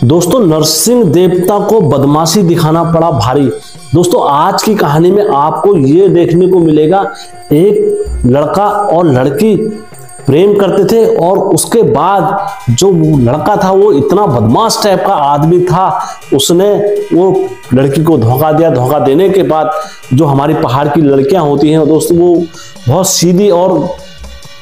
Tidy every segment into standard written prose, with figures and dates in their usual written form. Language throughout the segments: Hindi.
दोस्तों नरसिंह देवता को बदमाशी दिखाना पड़ा भारी। दोस्तों आज की कहानी में आपको ये देखने को मिलेगा, एक लड़का और लड़की प्रेम करते थे और उसके बाद जो लड़का था वो इतना बदमाश टाइप का आदमी था, उसने वो लड़की को धोखा दिया। धोखा देने के बाद जो हमारी पहाड़ की लड़कियां होती हैं दोस्तों, वो बहुत सीधी और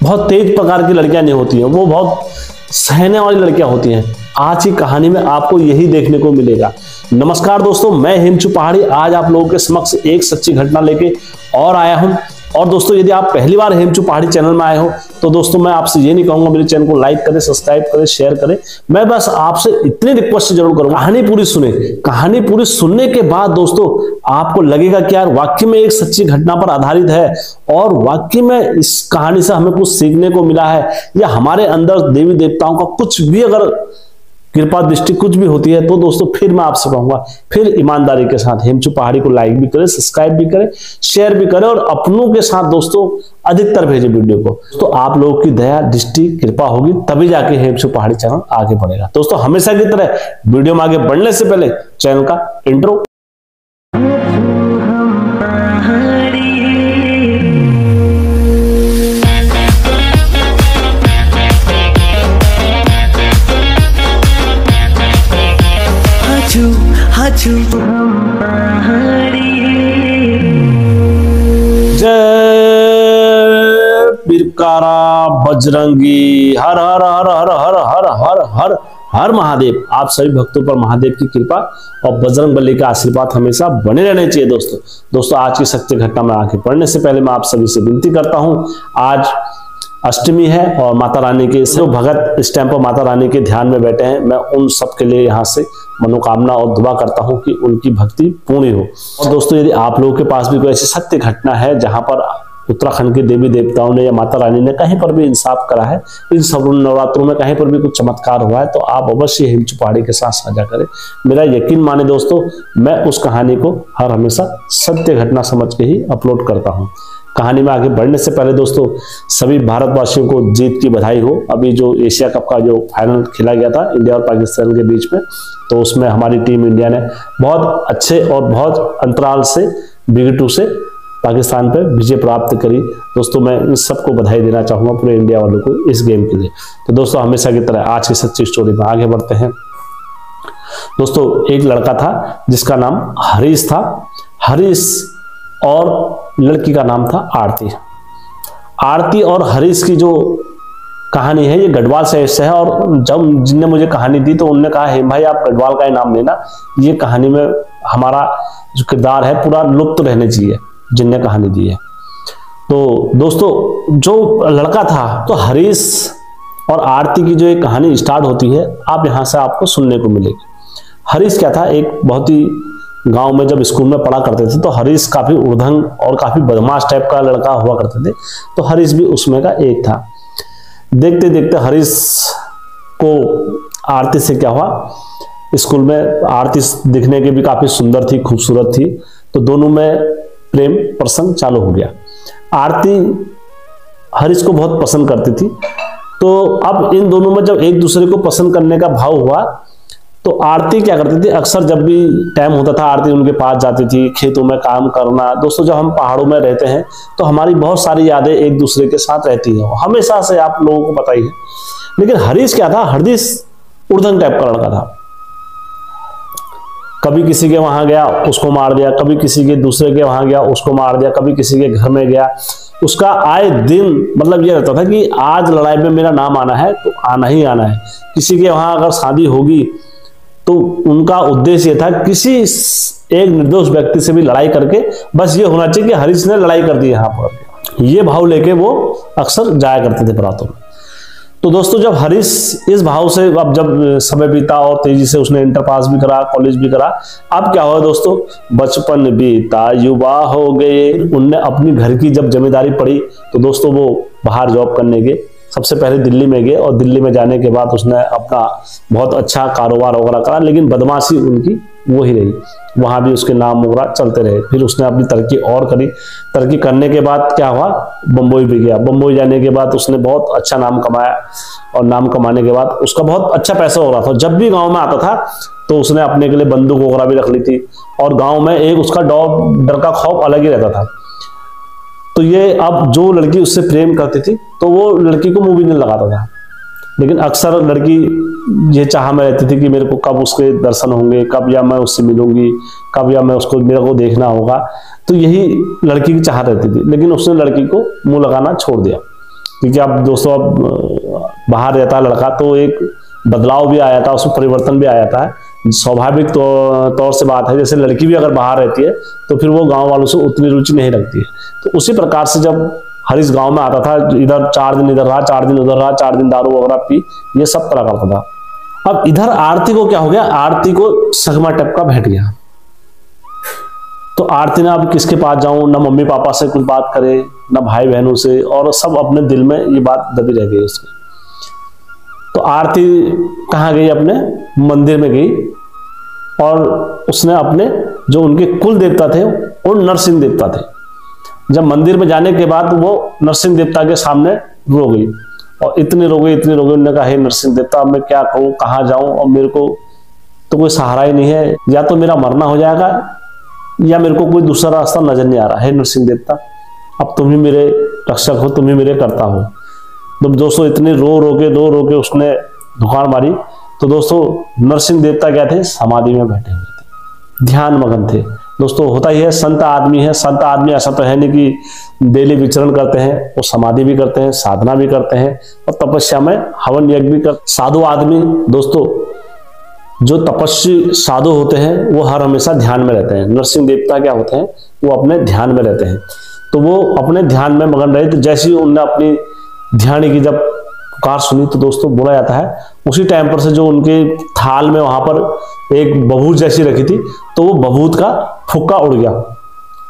बहुत तेज प्रकार की लड़कियां नहीं होती हैं, वो बहुत सहने वाली लड़कियां होती हैं। आज की कहानी में आपको यही देखने को मिलेगा। नमस्कार दोस्तों, मैं हिमचू पहाड़ी आज आप लोगों के समक्ष एक सच्ची घटना लेके और आया हूं। और दोस्तों यदि आप पहली बार हिमचू पहाड़ी चैनल में आए हो तो दोस्तों मैं आपसे ये नहीं कहूंगा मेरे चैनल को लाइक करें, सब्सक्राइब करें, शेयर करें। मैं बस आपसे इतनी रिक्वेस्ट जरूर करूंगा, कहानी पूरी सुने। कहानी पूरी सुनने के बाद दोस्तों आपको लगेगा कि यार वाकई में एक सच्ची घटना पर आधारित है और वाकई में इस कहानी से हमें कुछ सीखने को मिला है, या हमारे अंदर देवी देवताओं का कुछ भी अगर कृपा दृष्टि कुछ भी होती है तो दोस्तों फिर मैं आपसे कहूंगा, फिर ईमानदारी के साथ हिमचू पहाड़ी को लाइक भी करें, सब्सक्राइब भी करें, शेयर भी करें और अपनों के साथ दोस्तों अधिकतर भेजें वीडियो को। तो आप लोगों की दया दृष्टि कृपा होगी तभी जाके हिमचू पहाड़ी चैनल आगे बढ़ेगा। दोस्तों हमेशा की तरह वीडियो में आगे बढ़ने से पहले चैनल का इंट्रो। जय बिरकारा बजरंगी, हर हर हर हर हर हर हर हर हर महादेव। आप सभी भक्तों पर महादेव की कृपा और बजरंग बली का आशीर्वाद हमेशा बने रहने चाहिए। दोस्तों आज की सत्य घटना में आगे बढ़ने से पहले मैं आप सभी से विनती करता हूं, आज अष्टमी है और माता रानी के जो भगत इस टाइम पर माता रानी के ध्यान में बैठे हैं, मैं उन सब के लिए यहाँ से मनोकामना और दुआ करता हूँ कि उनकी भक्ति पूर्ण हो। और दोस्तों यदि आप लोगों के पास भी कोई ऐसी सत्य घटना है जहाँ पर उत्तराखंड के देवी देवताओं ने या माता रानी ने कहीं पर भी इंसाफ करा है, इन सब नवरात्रों में कहीं पर भी कुछ चमत्कार हुआ है, तो आप अवश्य हिमचू पहाड़ी के साथ साझा करें। मेरा यकीन माने दोस्तों, मैं उस कहानी को हर हमेशा सत्य घटना समझ के ही अपलोड करता हूँ। कहानी में आगे बढ़ने से पहले दोस्तों सभी भारतवासियों को जीत की बधाई हो। अभी जो एशिया कप का जो फाइनल खेला गया था इंडिया और पाकिस्तान के बीच में, तो उसमें हमारी टीम इंडिया ने बहुत अच्छे और बहुत अंतराल से विकेटों से पाकिस्तान पर विजय प्राप्त करी। दोस्तों मैं इन सबको बधाई देना चाहूँगा, पूरे इंडिया वालों को इस गेम के लिए। तो दोस्तों हमेशा की तरह आज की सच्ची स्टोरी में आगे बढ़ते हैं। दोस्तों एक लड़का था जिसका नाम हरीश था। हरीश और लड़की का नाम था आरती। आरती और हरीश की जो कहानी है ये गढ़वाल से है, और जब जिनने मुझे कहानी दी तो उन्होंने कहा है भाई आप गढ़वाल का ही नाम लेना, ये कहानी में हमारा जो किरदार है पूरा लुप्त रहने चाहिए जिनने कहानी दी है। तो दोस्तों जो लड़का था, तो हरीश और आरती की जो एक कहानी स्टार्ट होती है आप यहाँ से आपको सुनने को मिलेगी। हरीश क्या था, एक बहुत ही गांव में जब स्कूल में पढ़ा करते थे तो हरीश काफी उर्धंग और काफी बदमाश टाइप का लड़का हुआ करते थे, तो हरीश भी उसमें का एक था। देखते देखते हरीश को आरती से क्या हुआ, स्कूल में आरती दिखने के भी काफी सुंदर थी, खूबसूरत थी, तो दोनों में प्रेम प्रसंग चालू हो गया। आरती हरीश को बहुत पसंद करती थी, तो अब इन दोनों में जब एक दूसरे को पसंद करने का भाव हुआ तो आरती क्या करती थी, अक्सर जब भी टाइम होता था आरती उनके पास जाती थी, खेतों में काम करना। दोस्तों जब हम पहाड़ों में रहते हैं तो हमारी बहुत सारी यादें एक दूसरे के साथ रहती हैं, हमेशा से आप लोगों को पता ही है। लेकिन हरीश क्या था, हरीश उर्धंग टाइप का लड़का था। कभी किसी के वहां गया उसको मार दिया, कभी किसी के दूसरे के वहां गया उसको मार दिया, कभी किसी के घर में गया। उसका आए दिन मतलब ये रहता था कि आज लड़ाई में मेरा नाम आना है तो आना ही आना है। किसी के वहां अगर शादी होगी तो उनका उद्देश्य था किसी एक निर्दोष व्यक्ति से भी लड़ाई करके बस ये होना चाहिए कि हरीश ने लड़ाई कर दी यहाँ पर, ये भाव लेके वो अक्सर जाया करते थे बरातों में। तो दोस्तों जब हरीश इस भाव से अब जब समय बीता और तेजी से उसने इंटर पास भी करा, कॉलेज भी करा, अब क्या हुआ दोस्तों, बचपन बीता युवा हो गए। उनने अपनी घर की जब जिम्मेदारी पड़ी तो दोस्तों वो बाहर जॉब करने गए। सबसे पहले दिल्ली में गए और दिल्ली में जाने के बाद उसने अपना बहुत अच्छा कारोबार वगैरह करा, लेकिन बदमाशी उनकी वो ही रही, वहां भी उसके नाम वगैरह चलते रहे। फिर उसने अपनी तरक्की और करी। तरक्की करने के बाद क्या हुआ, बम्बई भी गया। बम्बई जाने के बाद उसने बहुत अच्छा नाम कमाया, और नाम कमाने के बाद उसका बहुत अच्छा पैसा हो रहा था। जब भी गांव में आता था तो उसने अपने के लिए बंदूक वगैरह भी रख ली थी, और गांव में एक उसका डर का खौफ अलग ही रहता था। तो ये अब जो लड़की उससे प्रेम करती थी तो वो लड़की को मुंह भी नहीं लगाता था, लेकिन अक्सर लड़की ये चाह में रहती थी कि मेरे को कब उसके दर्शन होंगे, कब या मैं उससे मिलूंगी, कब या मैं उसको मेरे को देखना होगा। तो यही लड़की की चाह रहती थी, लेकिन उसने लड़की को मुंह लगाना छोड़ दिया। क्योंकि अब दोस्तों अब बाहर रहता है लड़का तो एक बदलाव भी आया था, उसमें परिवर्तन भी आया था। स्वाभाविक तौर से बात है, जैसे लड़की भी अगर बाहर रहती है तो फिर वो गांव वालों से उतनी रुचि नहीं रखती है। तो उसी प्रकार से जब हरीश गांव में आता था, इधर 4 दिन इधर रहा, 4 दिन उधर रहा, 4 दिन दारू वगैरह पी, ये सब तरह करता था। अब इधर आरती को क्या हो गया, आरती को सगमा टपका बैठ गया। तो आरती ने अब किसके पास जाऊं, ना मम्मी पापा से कुछ बात करे, ना भाई बहनों से, और सब अपने दिल में ये बात दबी रह गई उसकी। तो आरती कहाँ गई, अपने मंदिर में गई, और उसने अपने जो उनके कुल देवता थे वो नरसिंह देवता थे। जब मंदिर में जाने के बाद वो नरसिंह देवता के सामने रो गई, और इतनी रो गई, उन्होंने कहा हे नरसिंह देवता, मैं क्या करूं, कहाँ जाऊं, और मेरे को तो कोई सहारा ही नहीं है, या तो मेरा मरना हो जाएगा या मेरे को कोई दूसरा रास्ता नजर नहीं आ रहा है। नरसिंह देवता, अब तुम ही मेरे रक्षक हो, तुम ही मेरे कर्ता हो। तो दोस्तों इतनी रो के उसने धुकार मारी। तो दोस्तों नरसिंह देवता क्या थे, समाधि में बैठे हुए थे, ध्यान मगन थे। दोस्तों होता ही है, संत आदमी है, संत आदमी ऐसा तो है नहीं कि डेली विचरण करते हैं, वो समाधि भी करते हैं, साधना भी करते हैं, और तपस्या में हवन यज्ञ भी करते। साधु आदमी दोस्तों, जो तपस्वी साधु होते हैं वो हर हमेशा ध्यान में रहते हैं। नरसिंह देवता क्या होते हैं, वो अपने ध्यान में रहते हैं। तो वो अपने ध्यान में मगन रहे। तो जैसे ही उनने अपनी ध्यान की जब पुकार सुनी, तो दोस्तों बोला जाता है उसी टाइम पर से जो उनके थाल में वहां पर एक बबूत जैसी रखी थी, तो वो बबूत का फुक्का उड़ गया,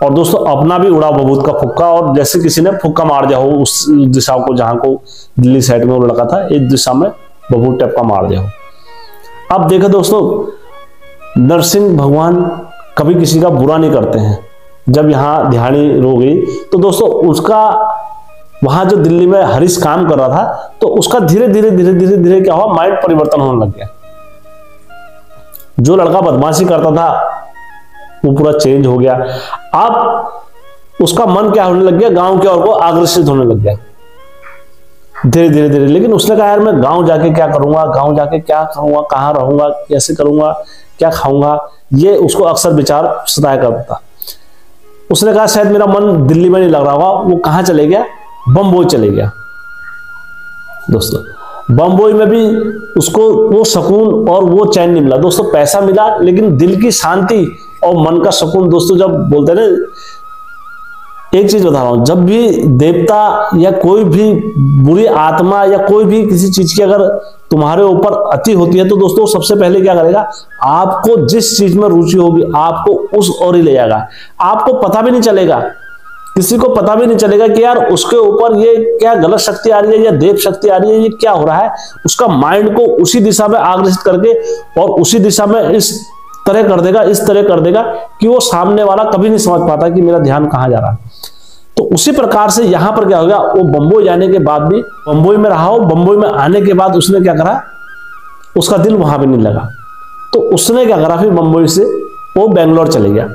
और दोस्तों अपना भी उड़ा बबूत का फुक्का, और जैसे किसी ने फुक्का मार दिया हो उस दिशा को, जहां को दिल्ली साइड में वो लगा था, इस दिशा में बबूत टाइप का मार दिया हो। अब देखो दोस्तों, नरसिंह भगवान कभी किसी का बुरा नहीं करते हैं। जब यहाँ ध्यानी रो गई तो दोस्तों उसका वहां जो दिल्ली में हरीश काम कर रहा था, तो उसका धीरे धीरे क्या हुआ, माइंड परिवर्तन होने लग गया। जो लड़का बदमाशी करता था वो पूरा चेंज हो गया। अब उसका मन क्या होने लग गया, गांव की ओर को आकर्षित होने लग गया धीरे धीरे। लेकिन उसने कहा यार मैं गांव जाके क्या करूंगा, गांव जाके क्या करूंगा, कहां रहूंगा, कैसे करूंगा, क्या खाऊंगा, ये उसको अक्सर विचार सताया करता था। उसने कहा शायद मेरा मन दिल्ली में नहीं लग रहा होगा, वो कहां चले गया, बम्बई चले गया। दोस्तों बम्बई में भी उसको वो सुकून और वो चैन नहीं मिला। दोस्तों पैसा मिला, लेकिन दिल की शांति और मन का सुकून, दोस्तों जब बोलते हैं ना, एक चीज बता रहा हूं, जब भी देवता या कोई भी बुरी आत्मा या कोई भी किसी चीज की अगर तुम्हारे ऊपर अति होती है, तो दोस्तों सबसे पहले क्या करेगा, आपको जिस चीज में रुचि होगी आपको उस ओर ही ले जाएगा। आपको पता भी नहीं चलेगा, किसी को पता भी नहीं चलेगा कि यार उसके ऊपर ये क्या गलत शक्ति आ रही है या देव शक्ति आ रही है, ये क्या हो रहा है। उसका माइंड को उसी दिशा में आकर्षित करके और उसी दिशा में इस तरह कर देगा कि वो सामने वाला कभी नहीं समझ पाता कि मेरा ध्यान कहां जा रहा है। तो उसी प्रकार से यहां पर क्या हो गया, वो बंबई जाने के बाद भी बंबई में रहा हो, बंबई में आने के बाद उसने क्या करा, उसका दिल वहां पे नहीं लगा, तो उसने क्या करा, फिर बंबई से वो बेंगलोर चले गया।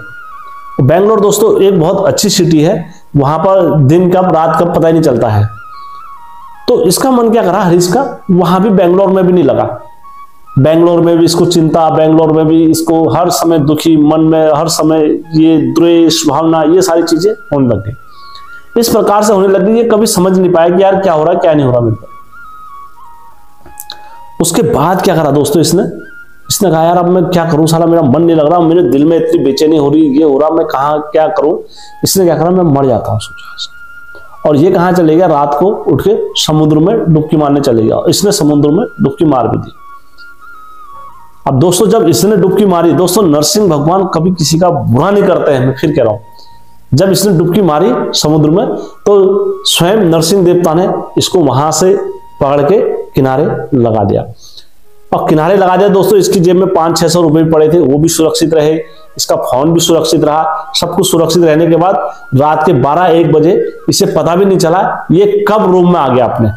बेंगलोर दोस्तों एक बहुत अच्छी सिटी है, वहां पर दिन कब रात कब पता ही नहीं चलता है। तो इसका मन क्या करा हरीश का, वहां भी बेंगलोर में भी नहीं लगा। बेंगलोर में भी इसको चिंता, बेंगलोर में भी इसको हर समय दुखी, मन में हर समय ये द्वेष भावना, ये सारी चीजें होने लग गई। इस प्रकार से होने लग गई, ये कभी समझ नहीं पाया कि यार क्या हो रहा है क्या नहीं हो रहा मेरे को। उसके बाद क्या करा दोस्तों, इसने कहा यार अब मैं क्या करूं, साला मेरा मन नहीं लग रहा, मेरे दिल में इतनी बेचैनी हो रही, ये हो रहा, मैं कहां क्या करूं। इसने क्या करा, मैं मर जाता हूं सोचा। और ये कहां चले गया, रात को उठ के समुद्र में डुबकी मारने चले गया। इसने समुद्र में डुबकी मार भी दी। अब दोस्तों जब इसने डुबकी मारी, दोस्तों नरसिंह भगवान कभी किसी का बुरा नहीं करते हैं, मैं फिर कह रहा हूं। जब इसने डुबकी मारी समुद्र में, तो स्वयं नरसिंह देवता ने इसको वहां से पकड़ के किनारे लगा दिया। और किनारे लगा दिया दोस्तों। इसकी जेब में 500-600 रुपए पड़े थे, वो भी सुरक्षित रहे, इसका फोन भी सुरक्षित रहा। सब कुछ सुरक्षित रहने के बाद रात के 12-1 बजे इसे पता भी नहीं चला ये कब रूम में आ गया अपने।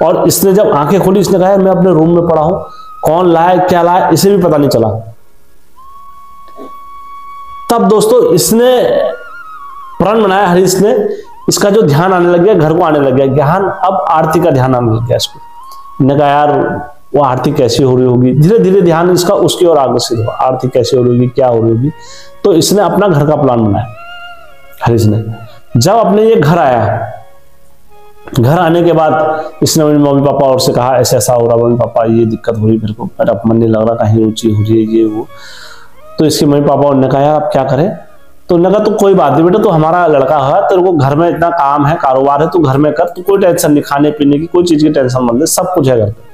और इसने जब आंखें खोली, इसने कहा मैं अपने रूम में पड़ा हूं, कौन लाया क्या लाया इसे भी पता नहीं चला। तब दोस्तों इसने प्रण बनाया, हरीश ने, इसका जो ध्यान आने लग गया, घर को आने लग गया ध्यान, अब आरती का ध्यान आने लग गया इसको। मैंने कहा यार वो आरती कैसी हो रही होगी, धीरे धीरे ध्यान इसका उसकी ओर अग्रसित हुआ, आरती कैसी हो रही होगी, क्या हो रही होगी। तो इसने अपना घर का प्लान बनाया हरीश ने। जब अपने ये घर आया, घर आने के बाद इसने मेरे मम्मी पापा और से कहा ऐसा ऐसा हो रहा, मम्मी पापा ये दिक्कत हो रही, मेरे को मेरा मन नहीं लग रहा, कहीं रुचि हो रही है ये वो। तो इसके मम्मी पापा ने कहा यार अब क्या करें। तो उन्होंने कहा तो कोई बात नहीं बेटा, तो हमारा लड़का है, तेरे को घर में इतना काम है, कारोबार है, तू घर में कर, तू कोई टेंशन नहीं, खाने पीने की कोई चीज की टेंशन मत ले, सब कुछ है घर पे।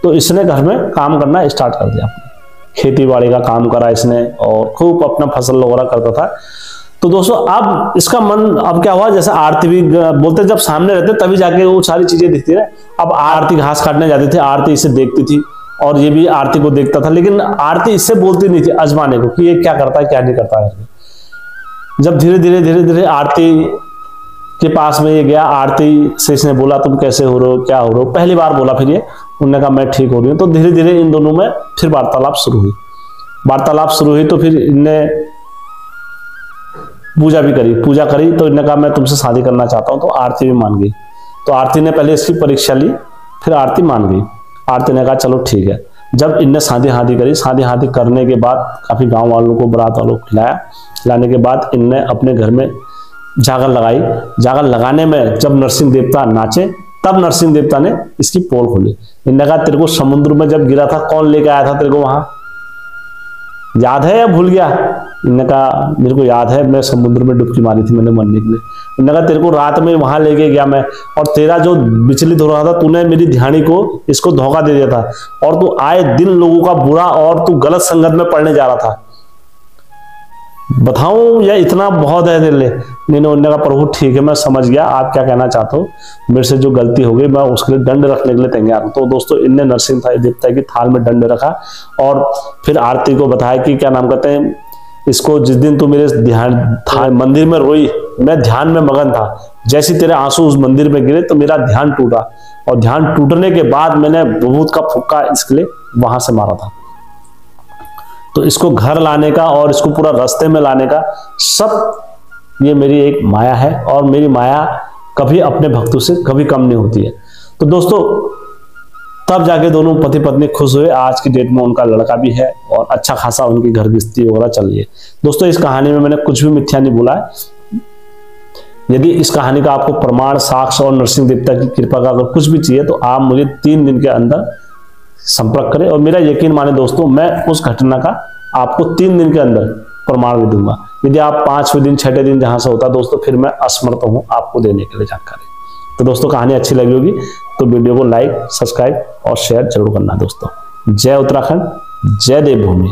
तो इसने घर में काम करना स्टार्ट कर दिया, खेती बाड़ी का काम करा इसने और खूब अपना फसल वगैरह करता था। तो दोस्तों अब इसका मन अब क्या हुआ, जैसे आरती भी बोलते जब सामने रहते तभी जाके वो सारी चीजें दिखती है। अब आरती घास काटने जाती थी, आरती इसे देखती थी और ये भी आरती को देखता था, लेकिन आरती इससे बोलती नहीं थी आजमाने को कि ये क्या करता है क्या नहीं करता है। जब धीरे धीरे आरती के पास में ये गया, आरती से इसने बोला तुम कैसे हो रहे हो, क्या हो रहे हो, पहली बार बोला, फिर ये उन्होंने कहा मैं ठीक हो रही हूँ। तो धीरे धीरे इन दोनों में फिर वार्तालाप शुरू हुई। तो फिर इनने पूजा भी करी, तो इन्होंने कहा मैं तुमसे शादी करना चाहता हूँ। तो आरती भी मान गई। तो आरती ने पहले इसकी परीक्षा ली, फिर आरती मान गई। आरती ने कहा चलो ठीक है। जब इनने शादी करी, शादी करने के बाद काफी गांव वालों को, बारात वालों को खिलाने के बाद इनने अपने घर में जागर लगाई। जागर लगाने में जब नरसिंह देवता नाचे, तब नरसिंह देवता ने इसकी पोल खोली। इन्होंने कहा तेरे को समुद्र में जब गिरा था कौन लेके आया था तेरे को वहां, याद है या भूल गया? इन्होंने कहा मेरे को याद है, मैं समुद्र में डुबकी मारी थी मैंने मरने के लिए। इन्होंने कहा तेरे को रात में वहां लेके गया मैं, और तेरा जो विचलित हो रहा था, तूने मेरी ध्यानी को इसको धोखा दे दिया था, और तू आए दिन लोगों का बुरा, और तू गलत संगत में पड़ने जा रहा था। बताऊं या इतना बहुत है तेरे लिए? उन्होंने कहा प्रभु ठीक है मैं समझ गया, आप क्या कहना चाहते हो, मेरे से जो गलती हो गई मैं उसके लिए दंड रखने के लिए तैयार हूं। तो दोस्तों इनने नरसिंह देवता की थाल में दंड रखा और फिर आरती को बताया कि क्या नाम कहते हैं इसको, जिस दिन तू मेरे ध्यान था मंदिर में रोई, मैं ध्यान में मगन था, जैसे तेरे आंसू उस मंदिर में गिरे तो मेरा ध्यान टूटा, और ध्यान टूटने के बाद मैंने विभूत का फुक्का इसके लिए वहां से मारा था। तो इसको घर लाने का और इसको पूरा रास्ते में लाने का सब ये मेरी एक माया है, और मेरी माया कभी अपने भक्तों से कभी कम नहीं होती है। तो दोस्तों तब जाके दोनों पति पत्नी खुश हुए। आज की डेट में उनका लड़का भी है और अच्छा खासा उनकी घर गृहस्थी वगैरह चल रही है। दोस्तों इस कहानी में मैंने कुछ भी मिथ्या नहीं बोला है। यदि इस कहानी का आपको प्रमाण, साक्ष्य और नरसिंह देवता की कृपा का अगर कुछ भी चाहिए तो आप मुझे 3 दिन के अंदर संपर्क करें, और मेरा यकीन माने दोस्तों मैं उस घटना का आपको 3 दिन के अंदर प्रमाण भी दूंगा। यदि आप 5वें दिन 6ठे दिन जहां से होता दोस्तों फिर मैं असमर्थ हूं आपको देने के लिए जानकारी। तो दोस्तों कहानी अच्छी लगी होगी तो वीडियो को लाइक, सब्सक्राइब और शेयर जरूर करना दोस्तों। जय उत्तराखंड, जय देवभूमि।